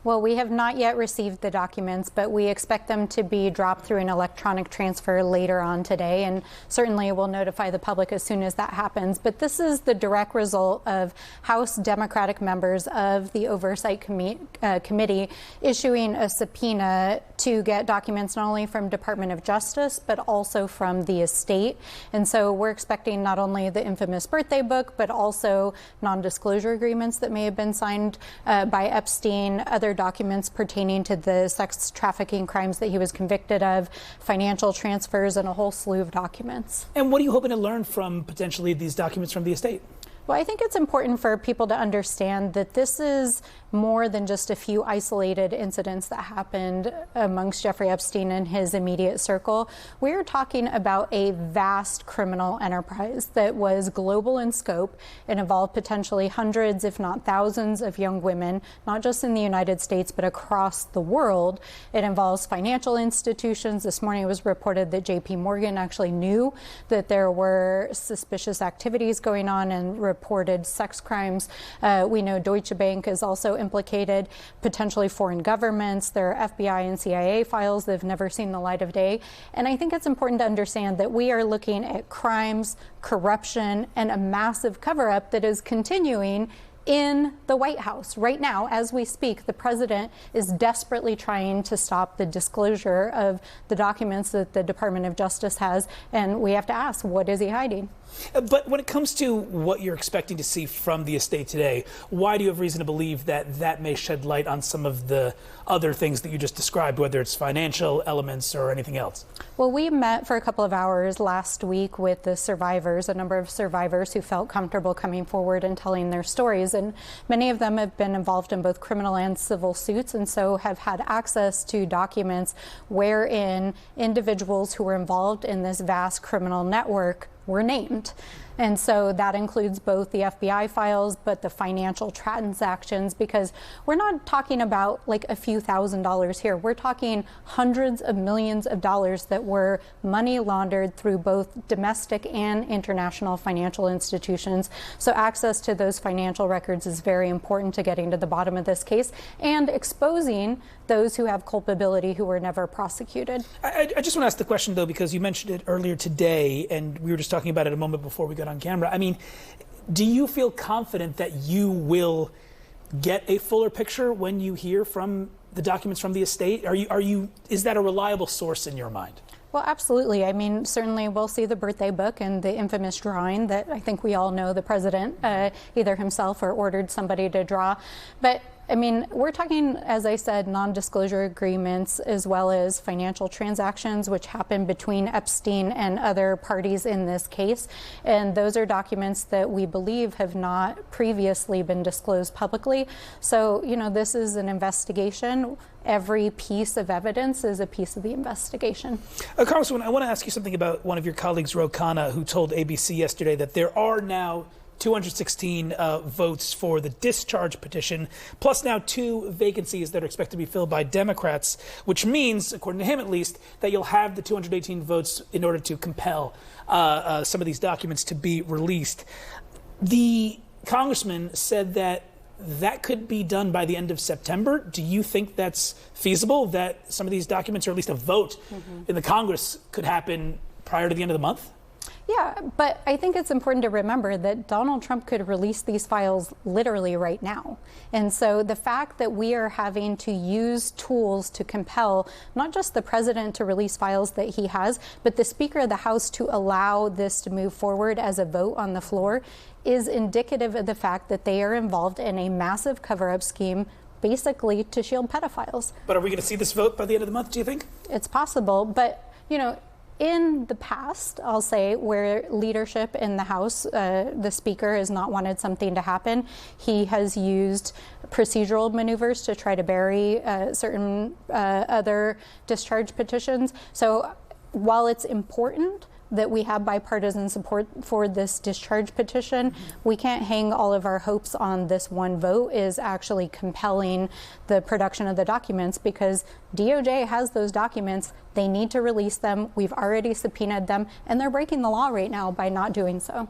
Well, we have not yet received the documents, but we expect them to be dropped through an electronic transfer later on today, and certainly we'll notify the public as soon as that happens. But this is the direct result of House Democratic members of the Oversight Committee issuing a subpoena to get documents not only from Department of Justice, but also from the estate. And so we're expecting not only the infamous birthday book, but also non-disclosure agreements that may have been signed by Epstein, other documents pertaining to the sex trafficking crimes that he was convicted of, financial transfers, and a whole slew of documents. And what are you hoping to learn from potentially these documents from the estate? Well, I think it's important for people to understand that this is more than just a few isolated incidents that happened amongst Jeffrey Epstein and his immediate circle. We're talking about a vast criminal enterprise that was global in scope. It involved potentially hundreds, if not thousands, of young women, not just in the United States, but across the world. It involves financial institutions. This morning it was reported that JP Morgan actually knew that there were suspicious activities going on and reported sex crimes. We know Deutsche Bank is also implicated, potentially foreign governments. There are FBI and CIA files that have never seen the light of day. And I think it's important to understand that we are looking at crimes, corruption, and a massive cover-up that is continuing in the White House. Right now, as we speak, the president is desperately trying to stop the disclosure of the documents that the Department of Justice has, and we have to ask, what is he hiding? But when it comes to what you're expecting to see from the estate today, why do you have reason to believe that that may shed light on some of the other things that you just described, whether it's financial elements or anything else? Well, we met for a couple of hours last week with the survivors, a number of survivors who felt comfortable coming forward and telling their stories. And many of them have been involved in both criminal and civil suits, and so have had access to documents wherein individuals who were involved in this vast criminal network were named. And so that includes both the FBI files, but the financial transactions, because we're not talking about like a few $1,000s here. We're talking hundreds of millions of dollars that were money laundered through both domestic and international financial institutions. So access to those financial records is very important to getting to the bottom of this case and exposing those who have culpability who were never prosecuted. I just want to ask the question, though, because you mentioned it earlier today, and we were just talking about it a moment before we got on camera. I mean, do you feel confident that you will get a fuller picture when you hear from the documents from the estate? Is that a reliable source in your mind? Well, absolutely. I mean, certainly we'll see the birthday book and the infamous drawing that I think we all know the president either himself or ordered somebody to draw. But I mean, we're talking, as I said, non-disclosure agreements as well as financial transactions which happen between Epstein and other parties in this case. And those are documents that we believe have not previously been disclosed publicly. So, you know, this is an investigation. Every piece of evidence is a piece of the investigation. Congresswoman, I want to ask you something about one of your colleagues, Ro Khanna, who told ABC yesterday that there are now 216 votes for the discharge petition, plus now 2 vacancies that are expected to be filled by Democrats, which means, according to him at least, that you'll have the 218 votes in order to compel some of these documents to be released. The congressman said that that could be done by the end of September. Do you think that's feasible, that some of these documents, or at least a vote in the Congress, could happen prior to the end of the month? Yeah, but I think it's important to remember that Donald Trump could release these files literally right now. And so the fact that we are having to use tools to compel not just the president to release files that he has, but the Speaker of the House to allow this to move forward as a vote on the floor is indicative of the fact that they are involved in a massive cover-up scheme basically to shield pedophiles. But are we going to see this vote by the end of the month, do you think? It's possible, but, you know, in the past, I'll say, where leadership in the House, the Speaker has not wanted something to happen, he has used procedural maneuvers to try to bury certain other discharge petitions. So while it's important that we have bipartisan support for this discharge petition, we can't hang all of our hopes on this one vote is actually compelling the production of the documents, because DOJ has those documents. They need to release them. We've already subpoenaed them, and they're breaking the law right now by not doing so.